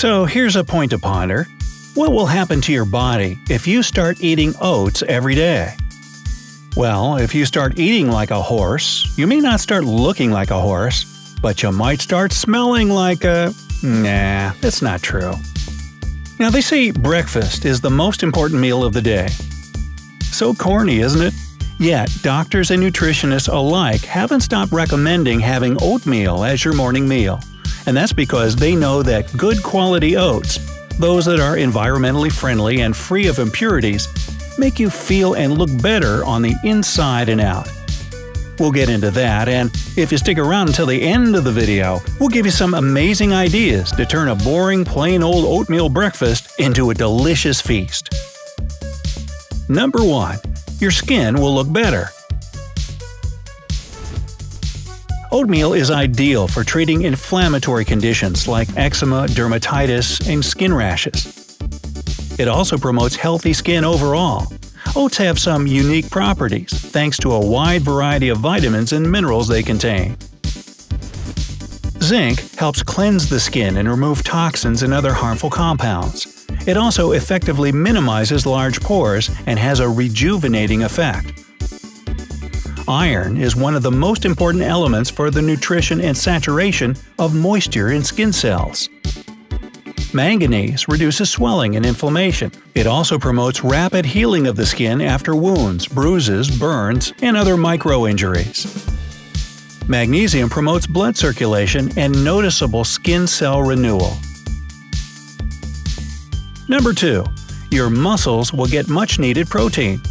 So here's a point to ponder. What will happen to your body if you start eating oats every day? Well, if you start eating like a horse, you may not start looking like a horse, but you might start smelling like a… Nah, that's not true. Now they say breakfast is the most important meal of the day. So corny, isn't it? Yet, doctors and nutritionists alike haven't stopped recommending having oatmeal as your morning meal. And that's because they know that good quality oats, those that are environmentally friendly and free of impurities, make you feel and look better on the inside and out. We'll get into that, and if you stick around until the end of the video, we'll give you some amazing ideas to turn a boring plain old oatmeal breakfast into a delicious feast. Number 1. Your skin will look better. Oatmeal is ideal for treating inflammatory conditions like eczema, dermatitis, and skin rashes. It also promotes healthy skin overall. Oats have some unique properties thanks to a wide variety of vitamins and minerals they contain. Zinc helps cleanse the skin and remove toxins and other harmful compounds. It also effectively minimizes large pores and has a rejuvenating effect. Iron is one of the most important elements for the nutrition and saturation of moisture in skin cells. Manganese reduces swelling and inflammation. It also promotes rapid healing of the skin after wounds, bruises, burns, and other micro-injuries. Magnesium promotes blood circulation and noticeable skin cell renewal. Number 2. Your muscles will get much-needed protein.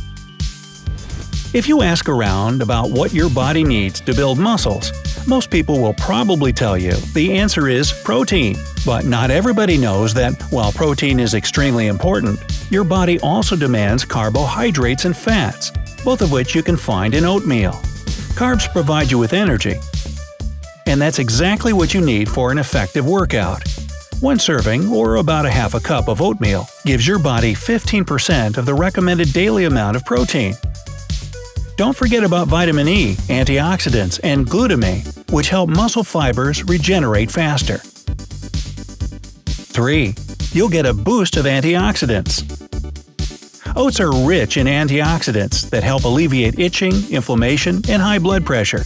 If you ask around about what your body needs to build muscles, most people will probably tell you the answer is protein. But not everybody knows that while protein is extremely important, your body also demands carbohydrates and fats, both of which you can find in oatmeal. Carbs provide you with energy, and that's exactly what you need for an effective workout. One serving, or about a half a cup of oatmeal, gives your body 15% of the recommended daily amount of protein. Don't forget about vitamin E, antioxidants, and glutamine, which help muscle fibers regenerate faster. 3. You'll get a boost of antioxidants. Oats are rich in antioxidants that help alleviate itching, inflammation, and high blood pressure.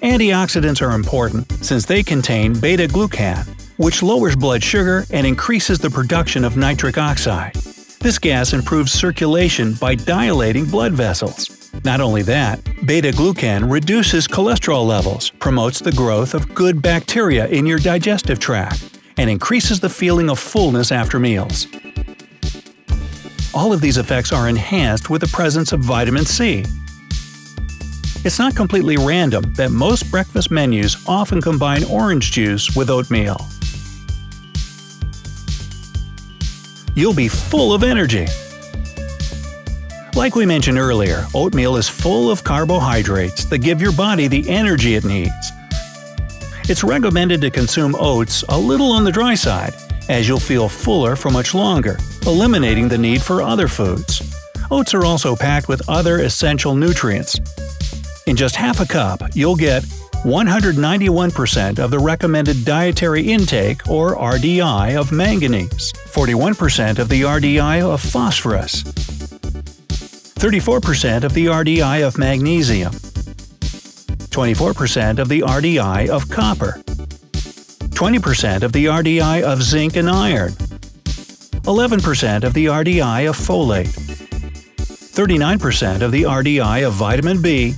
Antioxidants are important since they contain beta-glucan, which lowers blood sugar and increases the production of nitric oxide. This gas improves circulation by dilating blood vessels. Not only that, beta-glucan reduces cholesterol levels, promotes the growth of good bacteria in your digestive tract, and increases the feeling of fullness after meals. All of these effects are enhanced with the presence of vitamin C. It's not completely random that most breakfast menus often combine orange juice with oatmeal. You'll be full of energy. Like we mentioned earlier, oatmeal is full of carbohydrates that give your body the energy it needs. It's recommended to consume oats a little on the dry side, as you'll feel fuller for much longer, eliminating the need for other foods. Oats are also packed with other essential nutrients. In just half a cup, you'll get 191% of the recommended dietary intake or RDI of manganese, 41% of the RDI of phosphorus, 34% of the RDI of magnesium, 24% of the RDI of copper, 20% of the RDI of zinc and iron, 11% of the RDI of folate, 39% of the RDI of vitamin B,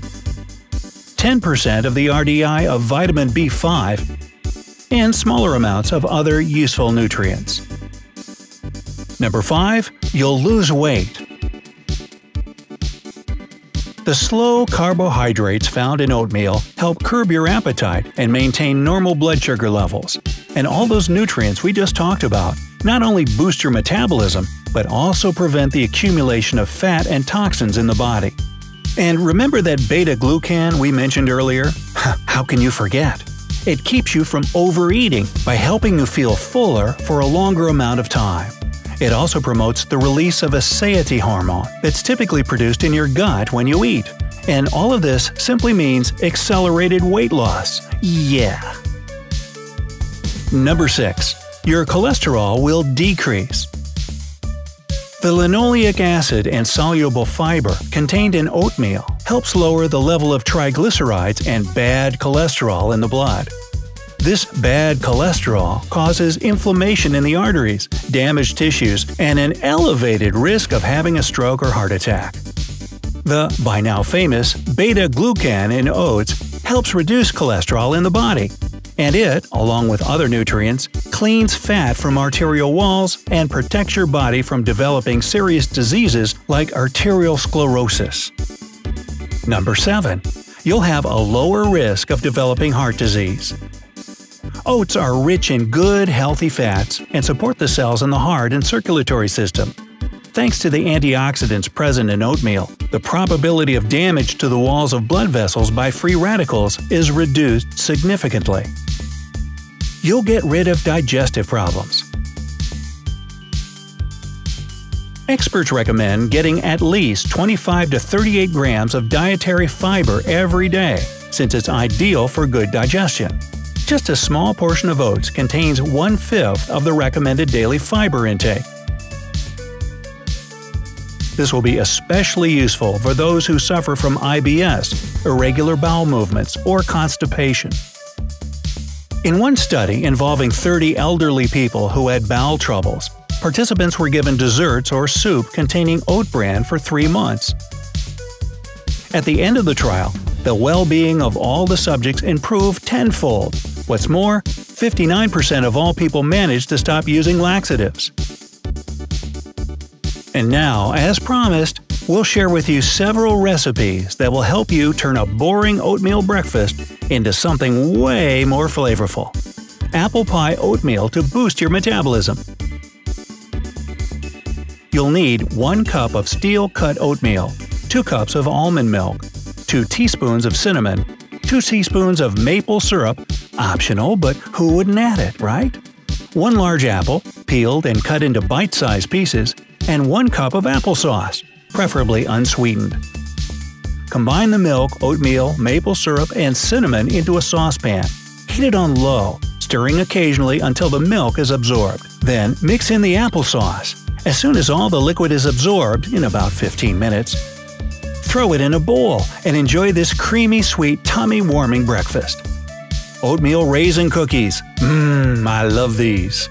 10% of the RDI of vitamin B5, and smaller amounts of other useful nutrients. Number 5. You'll lose weight. The slow carbohydrates found in oatmeal help curb your appetite and maintain normal blood sugar levels. And all those nutrients we just talked about not only boost your metabolism, but also prevent the accumulation of fat and toxins in the body. And remember that beta-glucan we mentioned earlier? How can you forget? It keeps you from overeating by helping you feel fuller for a longer amount of time. It also promotes the release of a satiety hormone that's typically produced in your gut when you eat. And all of this simply means accelerated weight loss. Yeah! Number 6. your cholesterol will decrease. The linoleic acid and soluble fiber contained in oatmeal helps lower the level of triglycerides and bad cholesterol in the blood. This bad cholesterol causes inflammation in the arteries, damaged tissues, and an elevated risk of having a stroke or heart attack. The, by now famous, beta-glucan in oats helps reduce cholesterol in the body, and it, along with other nutrients, cleans fat from arterial walls and protects your body from developing serious diseases like arterial sclerosis. Number 7. You'll have a lower risk of developing heart disease. Oats are rich in good, healthy fats and support the cells in the heart and circulatory system. Thanks to the antioxidants present in oatmeal, the probability of damage to the walls of blood vessels by free radicals is reduced significantly. You'll get rid of digestive problems. Experts recommend getting at least 25 to 38 grams of dietary fiber every day, since it's ideal for good digestion. Just a small portion of oats contains 1/5 of the recommended daily fiber intake. This will be especially useful for those who suffer from IBS, irregular bowel movements, or constipation. In one study involving 30 elderly people who had bowel troubles, participants were given desserts or soup containing oat bran for 3 months. At the end of the trial, the well-being of all the subjects improved tenfold. What's more, 59% of all people managed to stop using laxatives. And now, as promised, we'll share with you several recipes that will help you turn a boring oatmeal breakfast into something way more flavorful. Apple pie oatmeal to boost your metabolism. You'll need 1 cup of steel-cut oatmeal, 2 cups of almond milk, 2 teaspoons of cinnamon, 2 teaspoons of maple syrup, optional but who wouldn't add it, right? 1 large apple, peeled and cut into bite-sized pieces, and 1 cup of applesauce, preferably unsweetened. Combine the milk, oatmeal, maple syrup, and cinnamon into a saucepan. Heat it on low, stirring occasionally until the milk is absorbed. Then mix in the applesauce. As soon as all the liquid is absorbed, in about 15 minutes, throw it in a bowl and enjoy this creamy, sweet, tummy-warming breakfast. Oatmeal raisin cookies. I love these.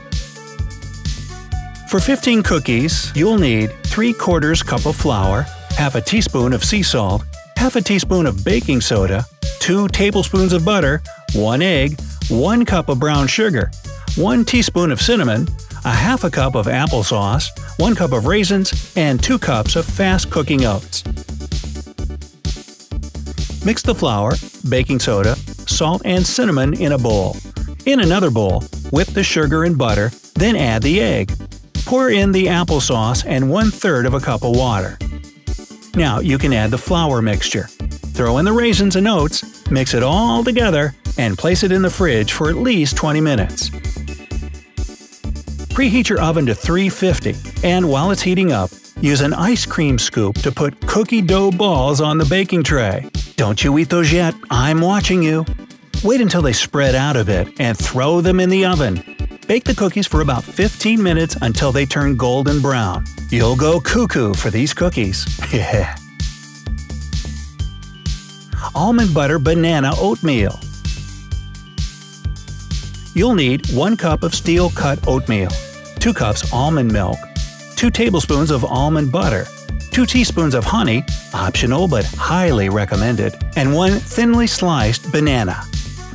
For 15 cookies, you'll need 3/4 cup of flour, half a teaspoon of sea salt, half a teaspoon of baking soda, 2 tablespoons of butter, 1 egg, 1 cup of brown sugar, 1 teaspoon of cinnamon, a half a cup of applesauce, 1 cup of raisins, and 2 cups of fast-cooking oats. Mix the flour, baking soda, salt, and cinnamon in a bowl. In another bowl, whip the sugar and butter, then add the egg. Pour in the applesauce and 1/3 of a cup of water. Now you can add the flour mixture. Throw in the raisins and oats, mix it all together, and place it in the fridge for at least 20 minutes. Preheat your oven to 350, and while it's heating up, use an ice cream scoop to put cookie dough balls on the baking tray. Don't you eat those yet, I'm watching you. Wait until they spread out a bit and throw them in the oven. Bake the cookies for about 15 minutes until they turn golden brown. You'll go cuckoo for these cookies. Yeah. Almond butter banana oatmeal. You'll need 1 cup of steel-cut oatmeal, 2 cups almond milk, 2 tablespoons of almond butter, 2 teaspoons of honey, optional but highly recommended, and 1 thinly sliced banana.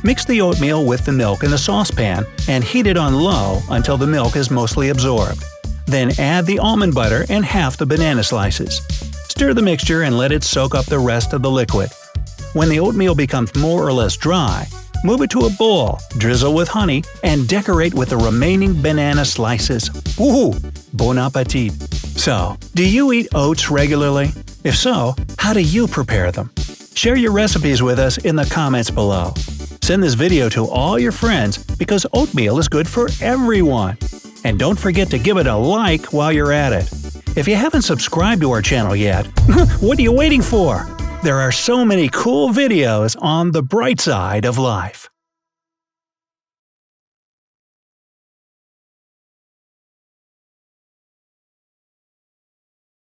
Mix the oatmeal with the milk in the saucepan and heat it on low until the milk is mostly absorbed. Then add the almond butter and half the banana slices. Stir the mixture and let it soak up the rest of the liquid. When the oatmeal becomes more or less dry, move it to a bowl, drizzle with honey, and decorate with the remaining banana slices. Woohoo! Bon appetit! So, do you eat oats regularly? If so, how do you prepare them? Share your recipes with us in the comments below. Send this video to all your friends because oatmeal is good for everyone. And don't forget to give it a like while you're at it. If you haven't subscribed to our channel yet, what are you waiting for? There are so many cool videos on the bright side of life.